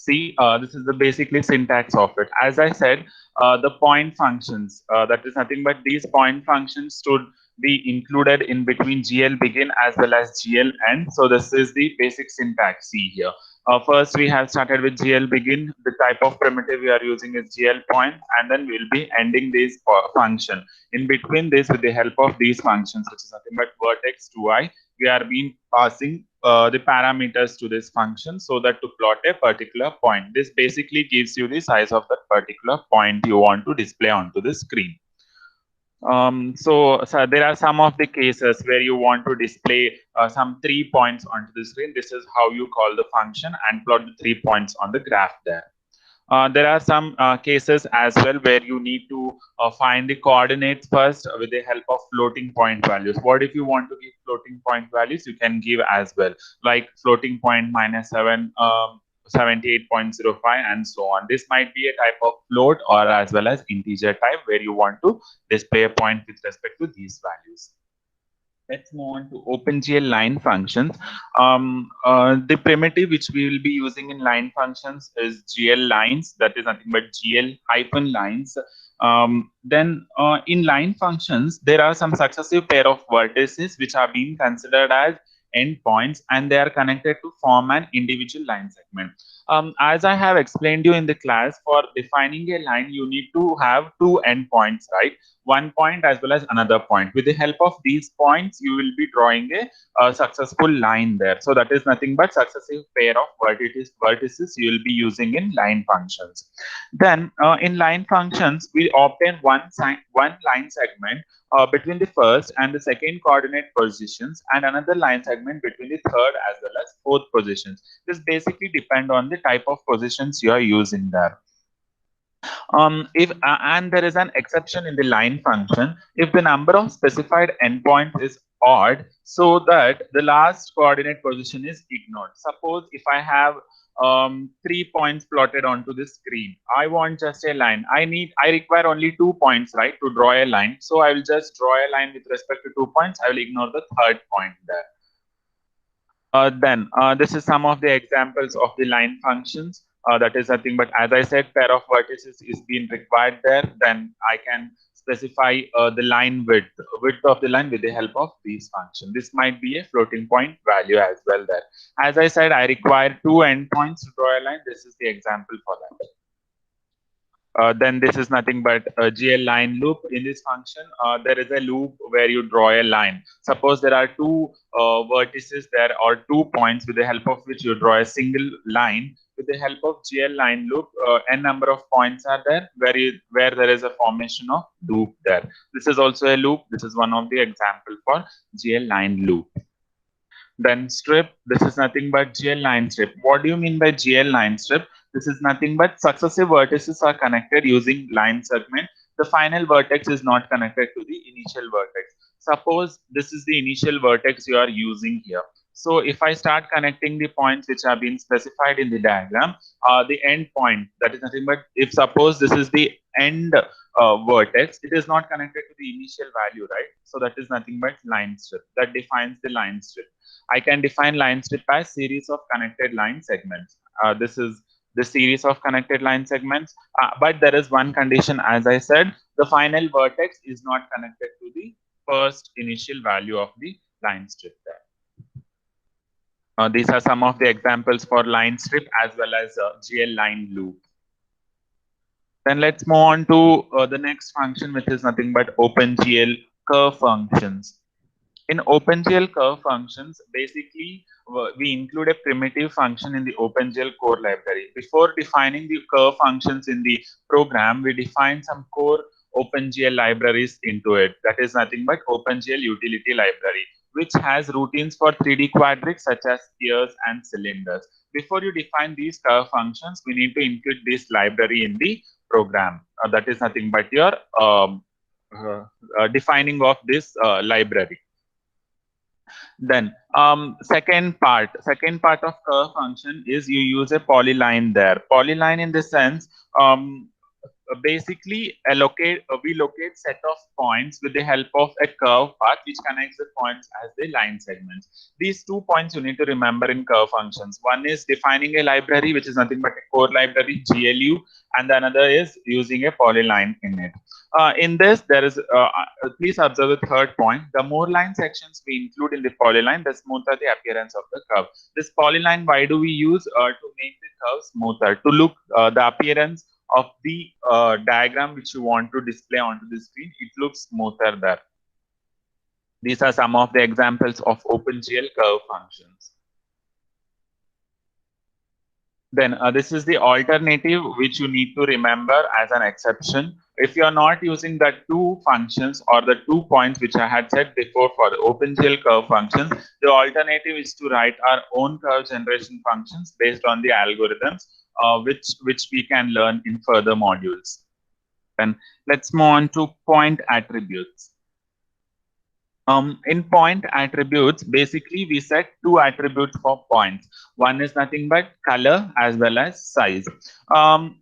See, this is the basically syntax of it. As I said, the point functions, that is nothing but these point functions should be included in between GL begin as well as GL end. So this is the basic syntax. See here. First, we have started with GL begin. The type of primitive we are using is GL point, and then we'll be ending this function. In between this, with the help of these functions, which is nothing but vertex 2i, we are being passing the parameters to this function so that to plot a particular point. This basically gives you the size of that particular point you want to display onto the screen. So there are some of the cases where you want to display some 3 points onto the screen. This is how you call the function and plot the 3 points on the graph there. There are some cases as well where you need to find the coordinates first with the help of floating point values. What if you want to give floating point values? You can give as well, like floating point -7, 78.05, and so on. This might be a type of float or as well as integer type where you want to display a point with respect to these values. Let's move on to OpenGL line functions. The primitive which we will be using in line functions is GL lines. That is nothing but GL hyphen lines. Then in line functions, there are some successive pair of vertices which are being considered as endpoints, and they are connected to form an individual line segment. As I have explained you in the class, for defining a line, you need to have two endpoints, right? One point as well as another point. With the help of these points, you will be drawing a successful line there. So that is nothing but successive pair of vertices you will be using in line functions. Then in line functions, we obtain one line segment between the first and the second coordinate positions, and another line segment between the third as well as fourth positions. This basically depend on the type of positions you are using there. If and there is an exception in the line function if the number of specified endpoints is odd, so that the last coordinate position is ignored. Suppose if I have 3 points plotted onto the screen, I want just a line. I require only 2 points, right, to draw a line. So I will just draw a line with respect to 2 points. I will ignore the third point there. Then this is some of the examples of the line functions. That is nothing but, as I said, pair of vertices is being required there. Then I can specify the line width of the line with the help of these functions. This might be a floating point value as well there. As I said, I require 2 endpoints to draw a line. This is the example for that. Then this is nothing but a GL line loop. In this function, there is a loop where you draw a line. Suppose there are 2 vertices there or 2 points with the help of which you draw a single line. With the help of GL line loop, n number of points are there where there is a formation of loop there. This is also a loop. This is one of the example for GL line loop. Then strip, this is nothing but GL line strip. What do you mean by GL line strip? This is nothing but successive vertices are connected using line segment. The final vertex is not connected to the initial vertex. Suppose this is the initial vertex you are using here. So if I start connecting the points which have been specified in the diagram, the end point, that is nothing but, if suppose this is the end vertex, it is not connected to the initial value, right? So that is nothing but line strip. That defines the line strip. I can define line strip as series of connected line segments. This is the series of connected line segments, but there is one condition. As I said, the final vertex is not connected to the first initial value of the line strip there. These are some of the examples for line strip as well as GL line loop. Then let's move on to the next function, which is nothing but OpenGL curve functions. In OpenGL curve functions, basically we include a primitive function in the OpenGL core library. Before defining the curve functions in the program, we define some core OpenGL libraries into it. That is nothing but OpenGL utility library, which has routines for 3D quadrics such as spheres and cylinders. Before you define these curve functions, we need to include this library in the program. That is nothing but your defining of this library. Then second part of curve function is you use a polyline there. Polyline in the sense, basically we locate set of points with the help of a curve path which connects the points as the line segments. These 2 points you need to remember in curve functions. One is defining a library, which is nothing but a core library, GLU, and the another is using a polyline in it. In this, there is, please observe the third point. The more line sections we include in the polyline, the smoother the appearance of the curve. This polyline, why do we use to make the curve smoother? To look the appearance of the diagram which you want to display onto the screen, it looks smoother there. These are some of the examples of OpenGL curve functions. Then this is the alternative which you need to remember as an exception. If you are not using the two functions or the 2 points which I had said before for the OpenGL curve functions, the alternative is to write our own curve generation functions based on the algorithms which we can learn in further modules. Then let's move on to point attributes. In point attributes, basically we set 2 attributes for points. One is nothing but color as well as size.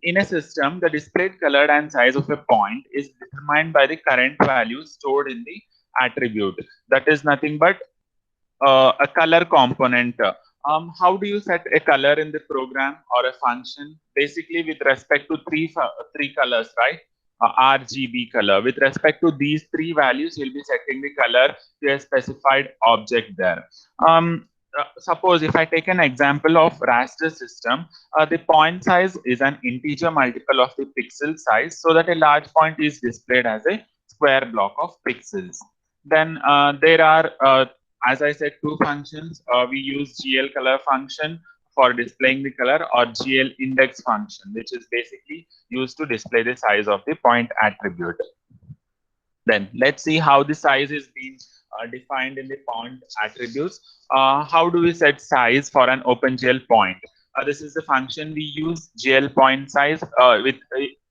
In a system, the displayed color and size of a point is determined by the current value stored in the attribute. That is nothing but a color component. How do you set a color in the program or a function? Basically with respect to three colors, right? RGB color. With respect to these 3 values, you'll be setting the color to a specified object there. Suppose if I take an example of raster system, the point size is an integer multiple of the pixel size, so that a large point is displayed as a square block of pixels. Then there are, as I said, 2 functions. We use GL color function for displaying the color, or GL index function, which is basically used to display the size of the point attribute. Then let's see how the size is being defined in the point attributes. How do we set size for an OpenGL point? This is the function we use, GL point size.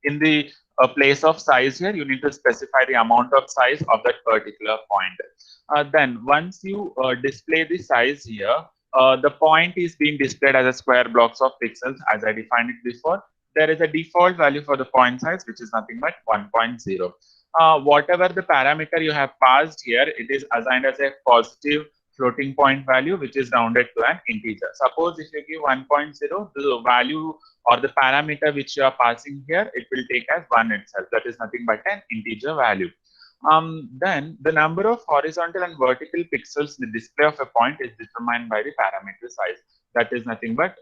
In the place of size here, you need to specify the amount of size of that particular point. Then once you display the size here, the point is being displayed as a square blocks of pixels as I defined it before. There is a default value for the point size, which is nothing but 1.0. Whatever the parameter you have passed here, it is assigned as a positive floating point value, which is rounded to an integer. Suppose if you give 1.0, the value or the parameter which you are passing here, it will take as 1 itself. That is nothing but an integer value. Then the number of horizontal and vertical pixels in the display of a point is determined by the parameter size. That is nothing but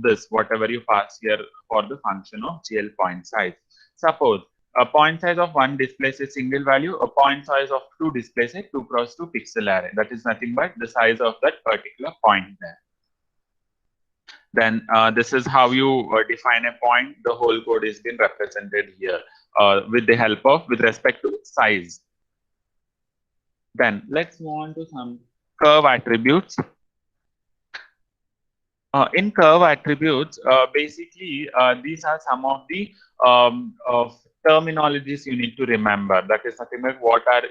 this, whatever you pass here for the function of GL point size. Suppose a point size of 1 displays a single value, a point size of 2 displays a 2 cross 2 pixel array. That is nothing but the size of that particular point there. Then this is how you define a point. The whole code is been represented here with the help of, with respect to size. Then let's move on to some curve attributes. In curve attributes, basically these are some of the terminologies you need to remember. That is nothing like what are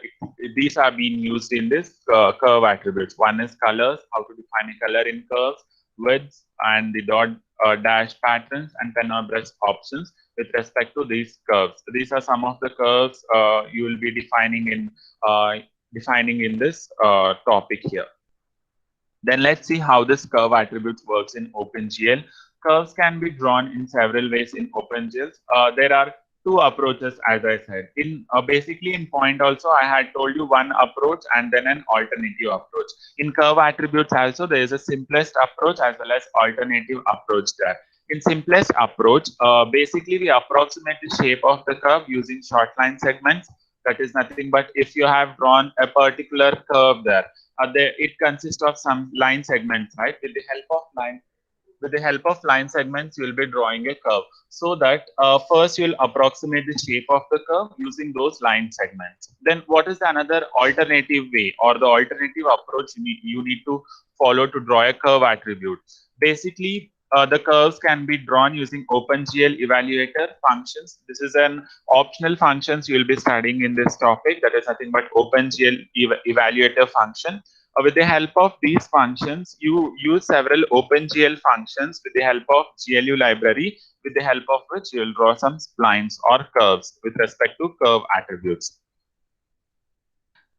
these are being used in this curve attributes. One is colors, how to define a color in curves, widths, and the dot dash patterns, and pen or brush options with respect to these curves. These are some of the curves you will be defining in this topic here. Then let's see how this curve attributes works in OpenGL. Curves can be drawn in several ways in OpenGL. There are 2 approaches, as I said. In basically in point also, I had told you one approach and then an alternative approach. In curve attributes also, there is a simplest approach as well as alternative approach there. In simplest approach, basically we approximate the shape of the curve using short line segments. That is nothing but if you have drawn a particular curve there, it consists of some line segments, right? With the help of line segments, you will be drawing a curve. So that first you will approximate the shape of the curve using those line segments. Then what is another alternative way or the alternative approach you need to follow to draw a curve attribute? Basically, the curves can be drawn using OpenGL evaluator functions. This is an optional functions you will be studying in this topic. That is nothing but OpenGL evaluator function. With the help of these functions, you use several OpenGL functions with the help of GLU library, with the help of which you will draw some splines or curves with respect to curve attributes.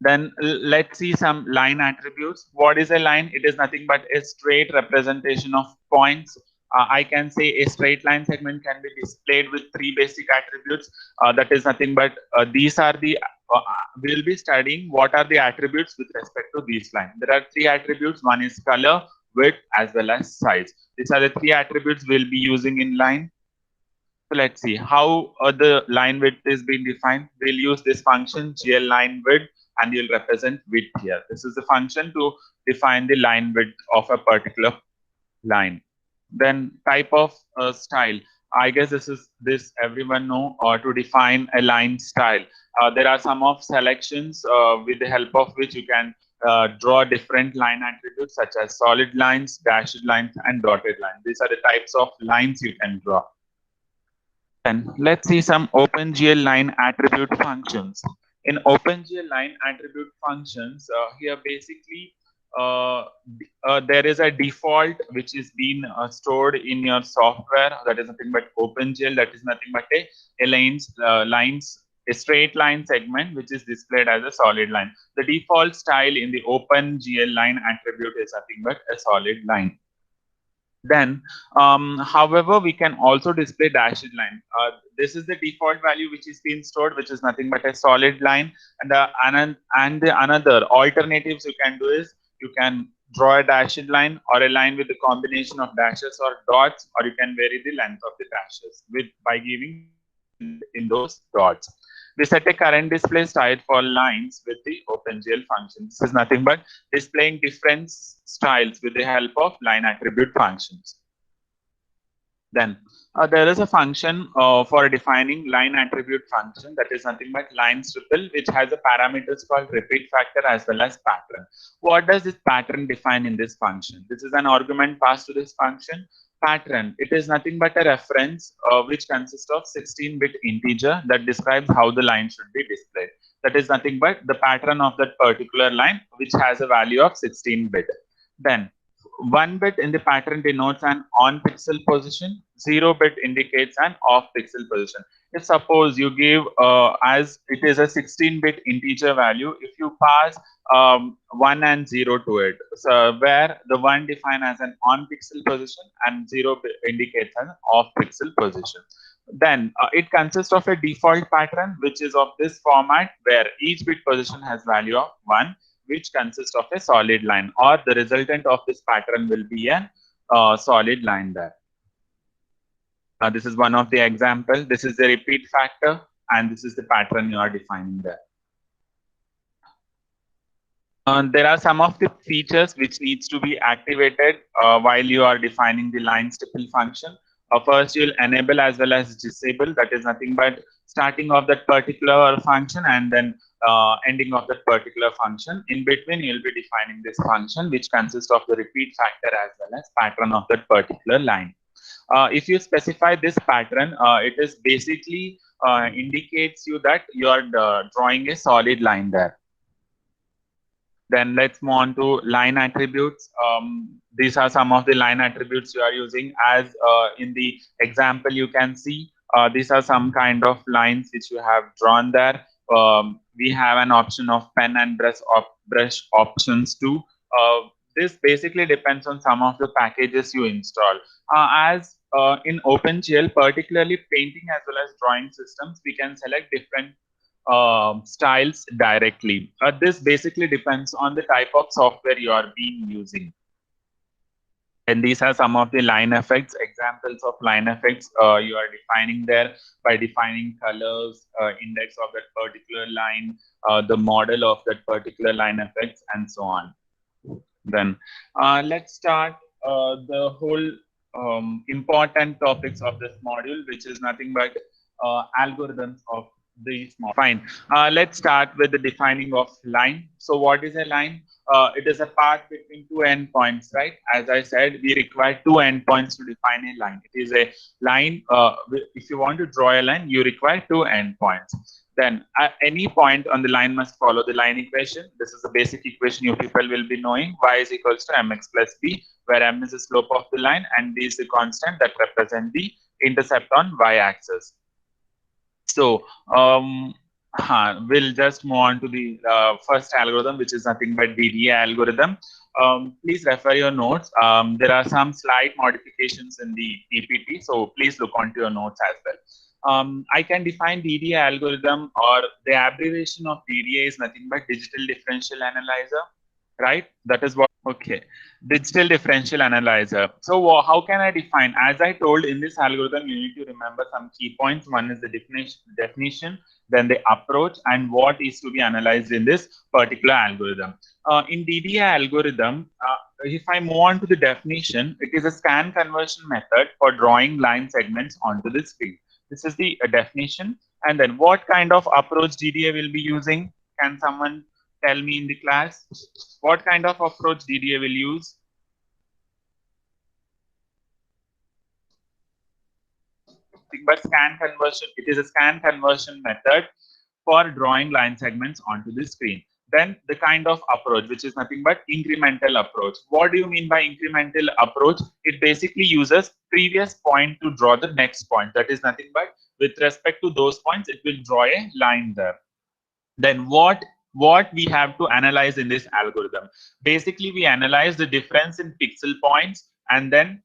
Then let's see some line attributes. What is a line? It is nothing but a straight representation of points. I can say a straight line segment can be displayed with three basic attributes. That is nothing but these are the we will be studying what are the attributes with respect to these lines. There are three attributes. One is color, width, as well as size. These are the three attributes we'll be using in line. So let's see how the line width is being defined. We'll use this function GL line width, and you'll represent width here. This is the function to define the line width of a particular line. Then type of style. I guess this everyone know, or to define a line style. There are some of selections with the help of which you can draw different line attributes such as solid lines, dashed lines, and dotted lines. These are the types of lines you can draw. Then let's see some OpenGL line attribute functions. In OpenGL line attribute functions, here basically there is a default which is being stored in your software. That is nothing but OpenGL. That is nothing but a straight line segment which is displayed as a solid line. The default style in the OpenGL line attribute is nothing but a solid line. Then, however, we can also display dashed line. This is the default value which is being stored, which is nothing but a solid line. And the another alternatives you can do is you can draw a dashed line or a line with a combination of dashes or dots, or you can vary the length of the dashes by giving in those dots. We set a current display style for lines with the OpenGL function. This is nothing but displaying different styles with the help of line attribute functions. Then there is a function for defining line attribute function, that is nothing but line triple, which has a parameters called repeat factor as well as pattern. What does this pattern define in this function? This is an argument passed to this function. Pattern, it is nothing but a reference which consists of 16-bit integer that describes how the line should be displayed. That is nothing but the pattern of that particular line which has a value of 16-bit. Then 1 bit in the pattern denotes an on pixel position, 0 bit indicates an off pixel position. If suppose you give as it is a 16-bit integer value, if you pass 1 and 0 to it, so where the 1 defined as an on pixel position and 0 indicates an off pixel position. Then it consists of a default pattern which is of this format, where each bit position has value of 1, which consists of a solid line, or the resultant of this pattern will be a solid line there. This is one of the example. This is the repeat factor, and this is the pattern you are defining there. There are some of the features which needs to be activated while you are defining the line triple function. First, you'll enable as well as disable. That is nothing but starting of that particular function and then ending of that particular function. In between, you'll be defining this function which consists of the repeat factor as well as pattern of that particular line. If you specify this pattern, it is basically indicates you that you are drawing a solid line there. Then let's move on to line attributes. These are some of the line attributes you are using. As in the example, you can see these are some kind of lines which you have drawn there. We have an option of pen and brush options too. This basically depends on some of the packages you install. As in OpenGL, particularly painting as well as drawing systems, we can select different styles directly. This basically depends on the type of software you are being using. And these are some of the line effects, examples of line effects you are defining there by defining colors, index of that particular line, the model of that particular line effects, and so on. Then let's start the whole important topics of this module, which is nothing but algorithms of these models. Fine. Let's start with the defining of line. So what is a line? It is a path between two endpoints, right? As I said, we require two endpoints to define a line. It is a line. If you want to draw a line, you require two endpoints. Then at any point on the line must follow the line equation. This is a basic equation you people will be knowing. Y is equals to mx plus b, where m is the slope of the line and b is the constant that represent the intercept on y axis. So we'll just move on to the first algorithm, which is nothing but DDA algorithm. Please refer your notes. There are some slight modifications in the PPT, so please look onto your notes as well. I can define DDA algorithm, or the abbreviation of DDA is nothing but digital differential analyzer, right? That is what. Okay, digital differential analyzer. So how can I define? As I told, in this algorithm, you need to remember some key points. One is the definition, then the approach, and what is to be analyzed in this particular algorithm. In DDA algorithm, if I move on to the definition, it is a scan conversion method for drawing line segments onto the screen. This is the definition. And then what kind of approach DDA will be using? Can someone tell me in the class what kind of approach DDA will use? But scan conversion, it is a scan conversion method for drawing line segments onto the screen. Then the kind of approach, which is nothing but incremental approach. What do you mean by incremental approach? It basically uses previous point to draw the next point. That is nothing but with respect to those points, it will draw a line there. Then what we have to analyze in this algorithm? Basically, we analyze the difference in pixel points and then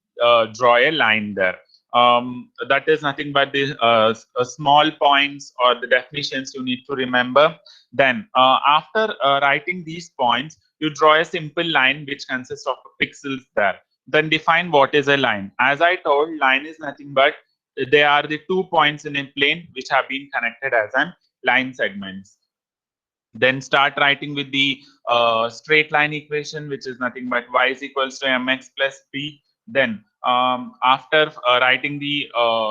draw a line there. That is nothing but the small points or the definitions you need to remember. Then after writing these points, you draw a simple line which consists of pixels there. Then define what is a line. As I told, line is nothing but they are the 2 points in a plane which have been connected as an line segments. Then start writing with the straight line equation, which is nothing but y is equals to mx plus b. Then after writing the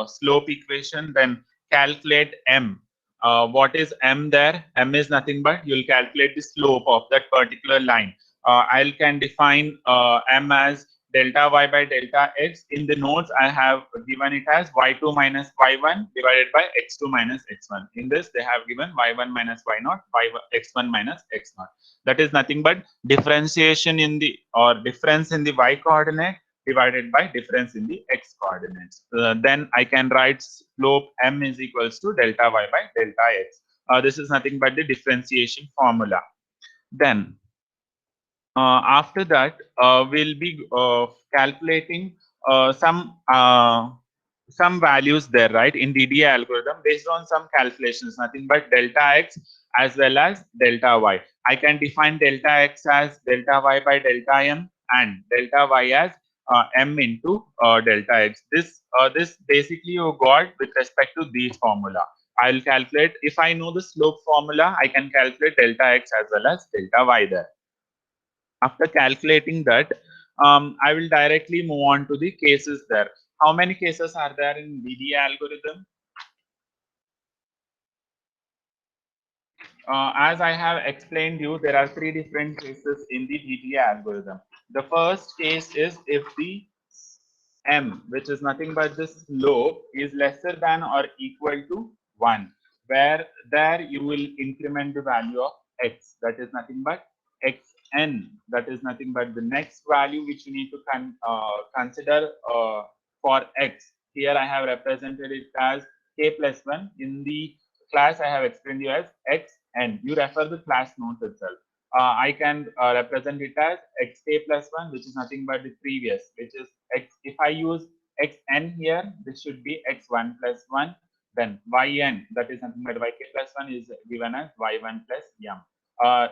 slope equation, then calculate m. What is m there? M is nothing but you'll calculate the slope of that particular line. I can define m as delta y by delta x. In the notes, I have given it as y2 minus y1 divided by x2 minus x1. In this, they have given y1 minus y0, x1 minus x0. That is nothing but differentiation in the, or difference in the y coordinate divided by difference in the x coordinates. Then I can write slope m is equals to delta y by delta x. This is nothing but the differentiation formula. Then after that, we'll be calculating some values there, right, in DDA algorithm based on some calculations, nothing but delta x as well as delta y. I can define delta x as delta y by delta m and delta y as m into delta x. This basically you got with respect to these formula. I'll calculate, if I know the slope formula, I can calculate delta x as well as delta y there. After calculating that, I will directly move on to the cases there. How many cases are there in DDA algorithm? As I have explained you, there are 3 different cases in the DDA algorithm. The first case is if the m, which is nothing but the slope, is lesser than or equal to 1, where there you will increment the value of x, that is nothing but xn, that is nothing but the next value which you need to consider for x. Here I have represented it as k plus 1. In the class I have explained you as xn. You refer the class notes itself. I can represent it as xk plus 1, which is nothing but the previous, which is x. If I use xn here, this should be x1 plus 1. Then yn, that is nothing but yk plus 1, is given as y1 plus m.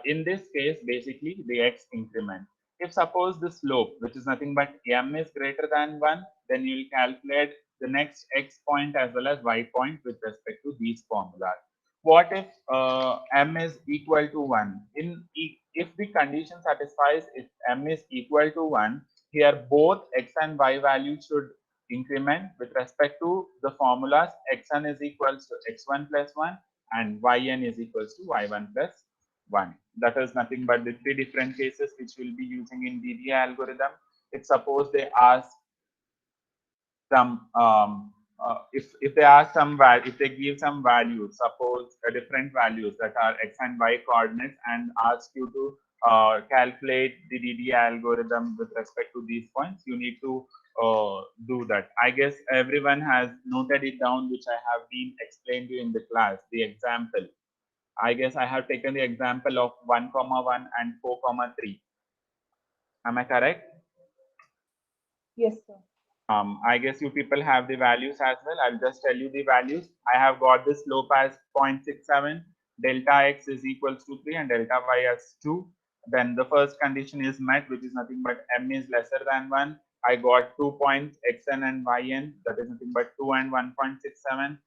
In this case, basically the x increment. If suppose the slope, which is nothing but m, is greater than 1, then you will calculate the next x point as well as y point with respect to these formulas. What if m is equal to 1? If the condition satisfies, if m is equal to 1, here both x and y values should increment with respect to the formulas. Xn is equals to x1 plus 1 and yn is equals to y1 plus 1. That is nothing but the 3 different cases which we'll be using in DDA algorithm. If suppose they ask some if they ask some value, if they give some values, suppose different values that are x and y coordinates, and ask you to calculate the DD algorithm with respect to these points, you need to do that. I guess everyone has noted it down, which I have been explained to you in the class. The example. I guess I have taken the example of 1, 1 and 4, 3. Am I correct? Yes, sir. I guess you people have the values as well. I'll just tell you the values. I have got the slope as 0.67, delta x is equals to 3, and delta y as 2. Then the first condition is met, which is nothing but m is lesser than 1. I got 2 points xn and yn, that is nothing but 2 and 1.67.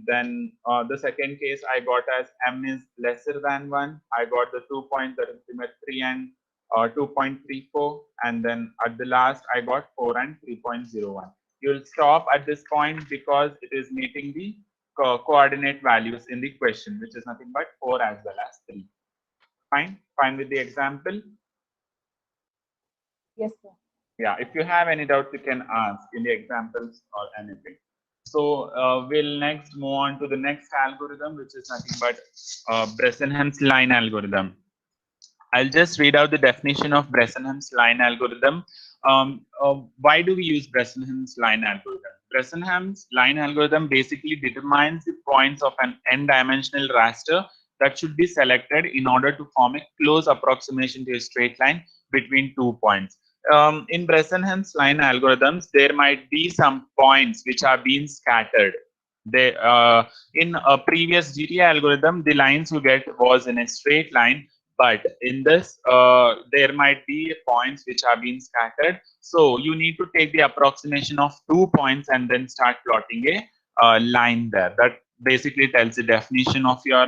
Then the second case I got as m is lesser than 1. I got the 2 points, that is nothing but 3 and 2.34, and then at the last I got 4 and 3.01. You'll stop at this point because it is meeting the coordinate values in the question, which is nothing but 4 as well as 3. Fine with the example. Yes, sir. Yeah, if you have any doubts, you can ask in the examples or anything. So we'll next move on to the next algorithm, which is nothing but Bresenham's line algorithm. I'll just read out the definition of Bresenham's line algorithm. Why do we use Bresenham's line algorithm? Bresenham's line algorithm basically determines the points of an n-dimensional raster that should be selected in order to form a close approximation to a straight line between 2 points. In Bresenham's line algorithms, there might be some points which are being scattered. They, in a previous GTA algorithm, the lines you get was in a straight line, but in this there might be points which are being scattered, so you need to take the approximation of 2 points and then start plotting a line there. That basically tells the definition of your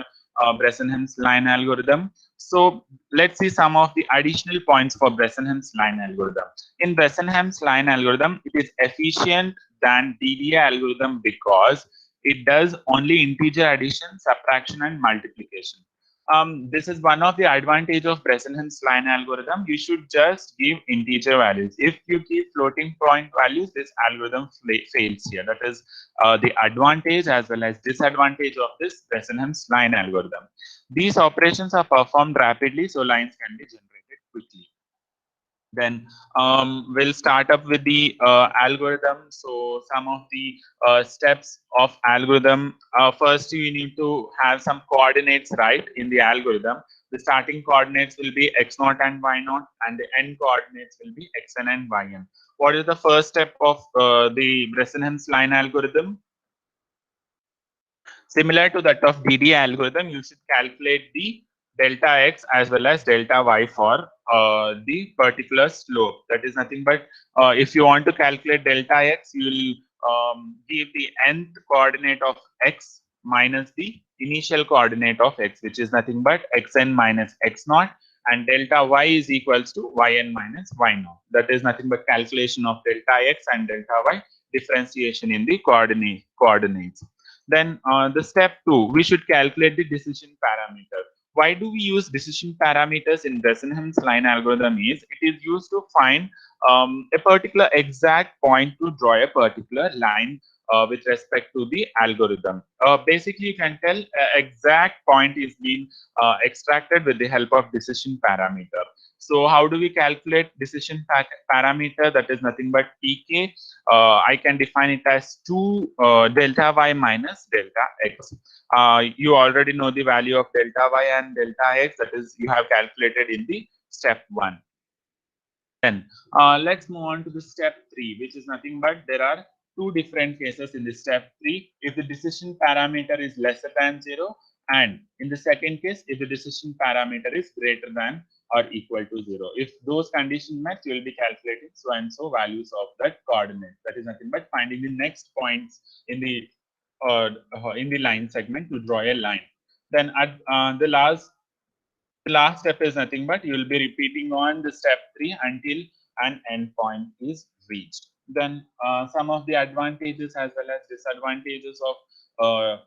Bresenham's line algorithm. So let's see some of the additional points for Bresenham's line algorithm. In Bresenham's line algorithm, it is efficient than DDA algorithm because it does only integer addition, subtraction, and multiplication. This is one of the advantage of Bresenham's line algorithm. You should just give integer values. If you give floating point values, this algorithm fails here. That is the advantage as well as disadvantage of this Bresenham's line algorithm. These operations are performed rapidly, so lines can be generated quickly. Then we'll start up with the algorithm. So some of the steps of algorithm. First, you need to have some coordinates right in the algorithm. The starting coordinates will be x0 and y0, and the end coordinates will be xn and yn. What is the first step of the Bresenham's line algorithm? Similar to that of DDA algorithm, you should calculate the delta x as well as delta y for the particular slope. That is nothing but if you want to calculate delta x, you will give the nth coordinate of x minus the initial coordinate of x, which is nothing but xn minus x0, and delta y is equals to yn minus y0. That is nothing but calculation of delta x and delta y, differentiation in the coordinates. Then the step 2, we should calculate the decision parameter. Why do we use decision parameters in Bresenham's line algorithm? Is it is used to find a particular exact point to draw a particular line with respect to the algorithm. Basically, you can tell exact point is being extracted with the help of decision parameter. So how do we calculate decision parameter? That is nothing but pk. I can define it as 2 delta y minus delta x. You already know the value of delta y and delta x, that is you have calculated in the step 1. Then let's move on to the step 3, which is nothing but there are 2 different cases in the step 3. If the decision parameter is lesser than 0, and in the second case, if the decision parameter is greater than or equal to 0. If those conditions met, you will be calculating so and so values of that coordinate. That is nothing but finding the next points in the line segment to draw a line. Then at the last step is nothing but you will be repeating on the step 3 until an endpoint is reached. Then some of the advantages as well as disadvantages of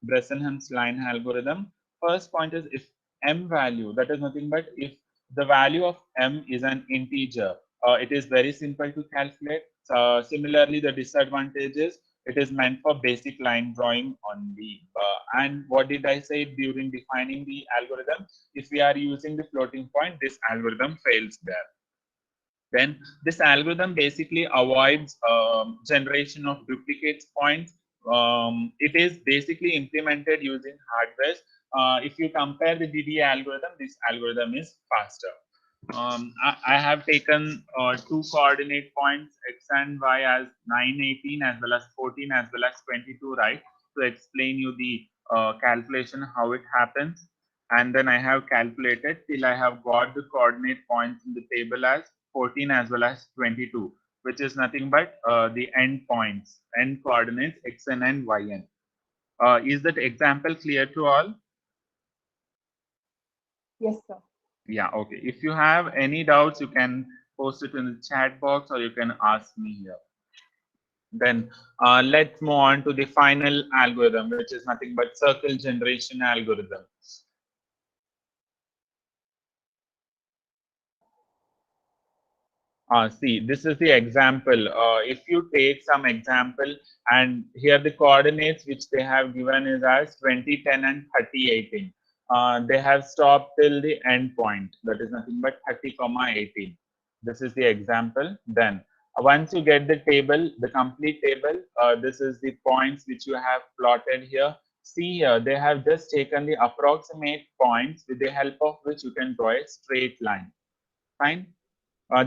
Bresenham's line algorithm. First point is if m value, that is nothing but if the value of m is an integer, it is very simple to calculate. Similarly, the disadvantages, It is meant for basic line drawing only. And what did I say during defining the algorithm? If we are using the floating point, this algorithm fails there. Then this algorithm basically avoids generation of duplicates points. It is basically implemented using hardware. If you compare the DDA algorithm, this algorithm is faster. I have taken two coordinate points x and y as 9, 18 as well as 14 as well as 22, right? To explain you the calculation, how it happens. And then I have calculated till I have got the coordinate points in the table as 14 as well as 22, which is nothing but the end points, end coordinates xn and yn. Is that example clear to all? Yes, sir. Yeah, okay. If you have any doubts, you can post it in the chat box or you can ask me here. Then let's move on to the final algorithm, which is nothing but circle generation algorithm. See, this is the example. If you take some example, and here the coordinates which they have given is as 20, 10, and 30, 18. They have stopped till the end point. That is nothing but 30, 18. This is the example. Then once you get the table, the complete table, this is the points which you have plotted here. See here, they have just taken the approximate points with the help of which you can draw a straight line. Fine.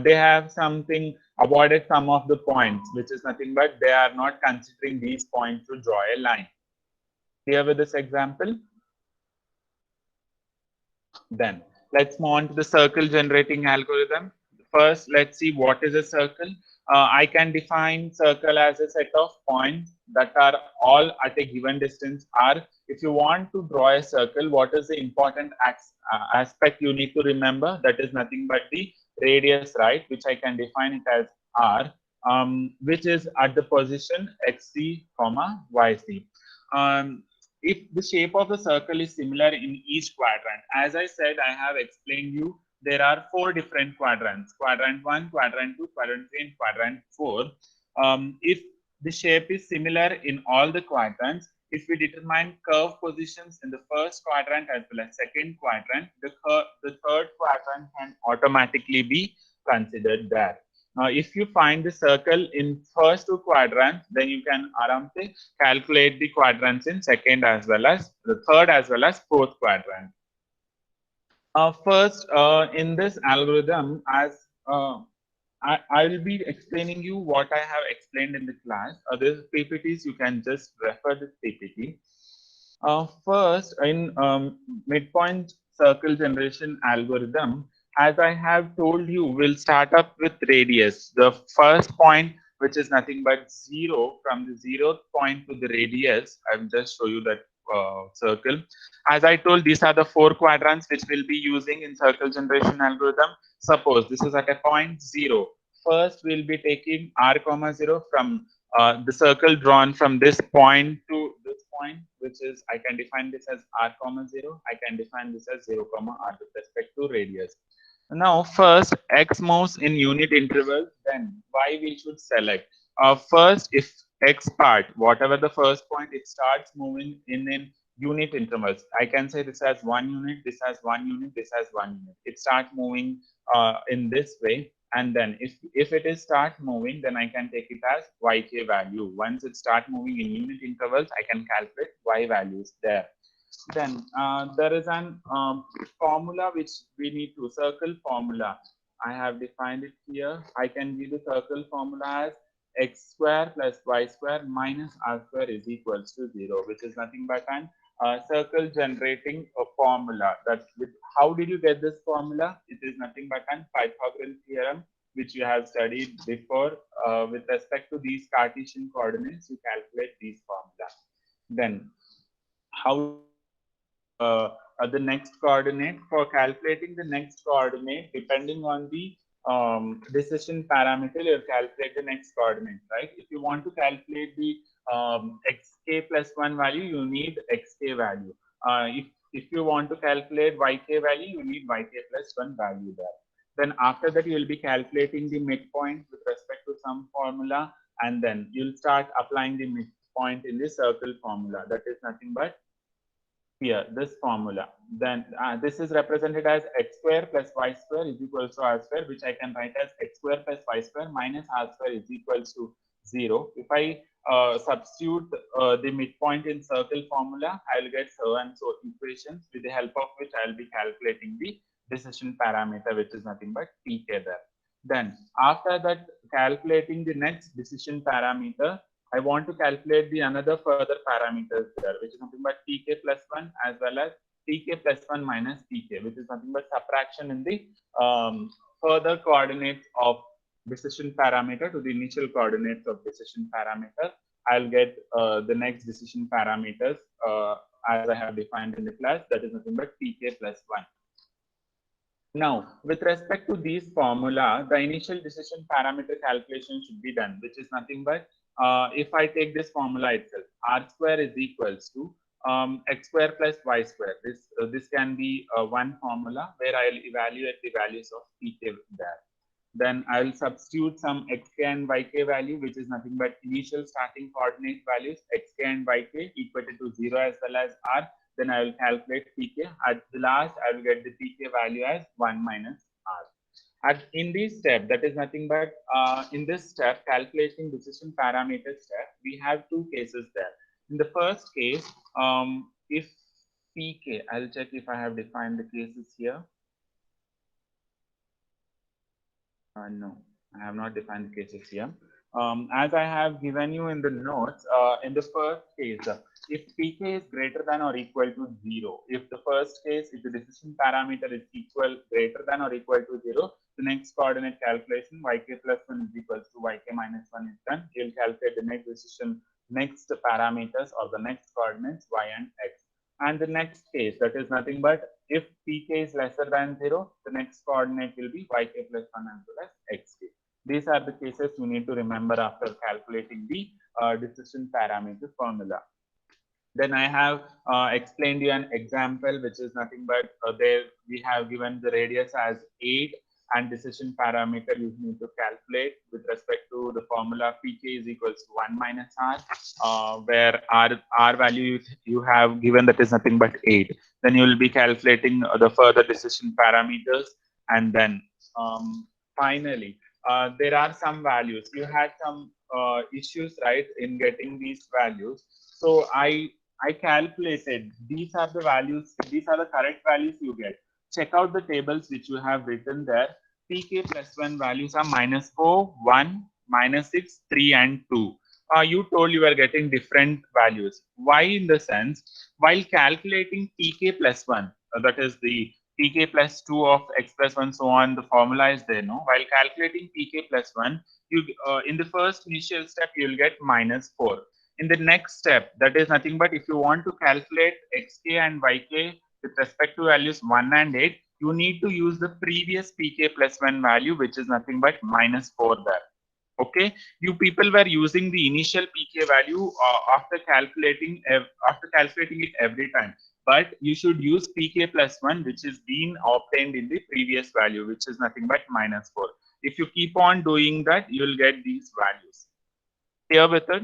They have something avoided some of the points, which is nothing but they are not considering these points to draw a line. Clear with this example? Then let's move on to the circle generating algorithm. First, let's see what is a circle. I can define circle as a set of points that are all at a given distance r. If you want to draw a circle, what is the important aspect you need to remember? That is nothing but the radius, right? Which I can define it as r, which is at the position xc, yc. If the shape of the circle is similar in each quadrant, as I said, I have explained you, there are four different quadrants: quadrant 1, quadrant 2, quadrant 3, and quadrant 4. If the shape is similar in all the quadrants, if we determine curve positions in the first quadrant as well as second quadrant, the third quadrant can automatically be considered there. If you find the circle in first two quadrants, then you can calculate the quadrants in second as well as the third as well as fourth quadrant. First, in this algorithm, as I will be explaining you what I have explained in the class. Other PPTs, you can just refer this PPT. First, in midpoint circle generation algorithm, as I have told you, we'll start up with radius. The first point, which is nothing but 0, from the 0th point to the radius, I will just show you that circle. As I told, these are the four quadrants which we'll be using in circle generation algorithm. Suppose this is at a point 0. First, we'll be taking r comma 0 from the circle drawn from this point to this point, which is, I can define this as r comma 0. I can define this as 0 comma r with respect to radius. Now, first x moves in unit intervals, then y we should select. First, if x part, whatever the first point, it starts moving in unit intervals. I can say this has 1 unit, this has 1 unit, this has 1 unit. It starts moving in this way. And then if it is start moving, then I can take it as yk value. Once it start moving in unit intervals, I can calculate y values there. Then there is an formula which we need to, circle formula. I have defined it here. I can give the circle formula as x square plus y square minus r square is equals to 0, which is nothing but an circle generating a formula. That with, how did you get this formula? It is nothing but an Pythagorean theorem, which you have studied before. With respect to these Cartesian coordinates, you calculate these formula. Then how do you calculate the next coordinate? For calculating the next coordinate, depending on the decision parameter, you calculate the next coordinate, right? If you want to calculate the xk plus 1 value, you need xk value. If you want to calculate yk value, you need yk plus 1 value there. Then after that, you will be calculating the midpoint with respect to some formula. and then you'll start applying the midpoint in the circle formula. That is nothing but here, this formula. Then this is represented as x square plus y square is equals to r square, which I can write as x square plus y square minus r square is equals to 0. If I substitute the midpoint in circle formula, I'll get so and so equations, with the help of which I'll be calculating the decision parameter, which is nothing but pk there. Then after that, calculating the next decision parameter, I want to calculate the another further parameters there, which is nothing but tk plus 1 as well as tk plus 1 minus tk, which is nothing but subtraction in the further coordinates of decision parameter to the initial coordinates of decision parameter. I'll get the next decision parameters as I have defined in the class, that is nothing but tk plus 1. Now, with respect to these formula, the initial decision parameter calculation should be done, which is nothing but if I take this formula itself, r square is equals to x square plus y square. This can be one formula where I'll evaluate the values of pk there. Then I'll substitute some xk and yk value, which is nothing but initial starting coordinate values, xk and yk equated to 0 as well as r. Then I will calculate pk. At the last, I will get the pk value as 1 minus r. In this step, that is nothing but in this step, calculating decision parameter step, we have two cases there. In the first case, if pk, I'll check if I have defined the cases here. No, I have not defined the cases here. As I have given you in the notes, in the first case, if pk is greater than or equal to 0, if the first case, if the decision parameter is greater than or equal to 0, the next coordinate calculation, yk plus 1 is equals to yk minus 1 is done. You'll calculate the next parameters or the next coordinates y and x. And the next case, that is nothing but if pk is lesser than 0, the next coordinate will be yk plus 1 as well as xk. These are the cases you need to remember after calculating the decision parameter formula. Then I have explained you an example, which is nothing but there we have given the radius as 8 and decision parameter you need to calculate with respect to the formula pk is equals to 1 minus r, where r value you have given that is nothing but 8. Then you will be calculating the further decision parameters, and then finally there are some values. You had some issues, right, in getting these values. So I calculated, these are the values, these are the correct values you get. Check out the tables which you have written there. pk plus 1 values are -4, 1, -6, 3, and 2. You told you were getting different values. Why? In the sense, while calculating pk plus 1, that is the pk plus 2 of x plus 1, so on, the formula is there, no? While calculating pk plus 1, you in the first initial step, you will get -4. In the next step, that is nothing but if you want to calculate xk and yk with respect to values 1 and 8, you need to use the previous pk plus 1 value, which is nothing but -4 there. Okay, you people were using the initial pk value after calculating it every time, but you should use pk plus 1, which is being obtained in the previous value, which is nothing but -4. If you keep on doing that, you will get these values. Clear with it?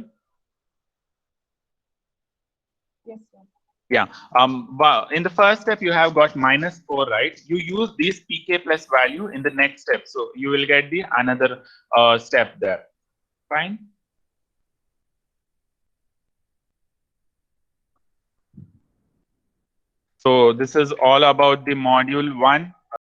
Yes, sir. Yeah. Well, in the first step, you have got -4, right? You use this pk plus value in the next step, so you will get the another step there. Fine. So this is all about the module 1.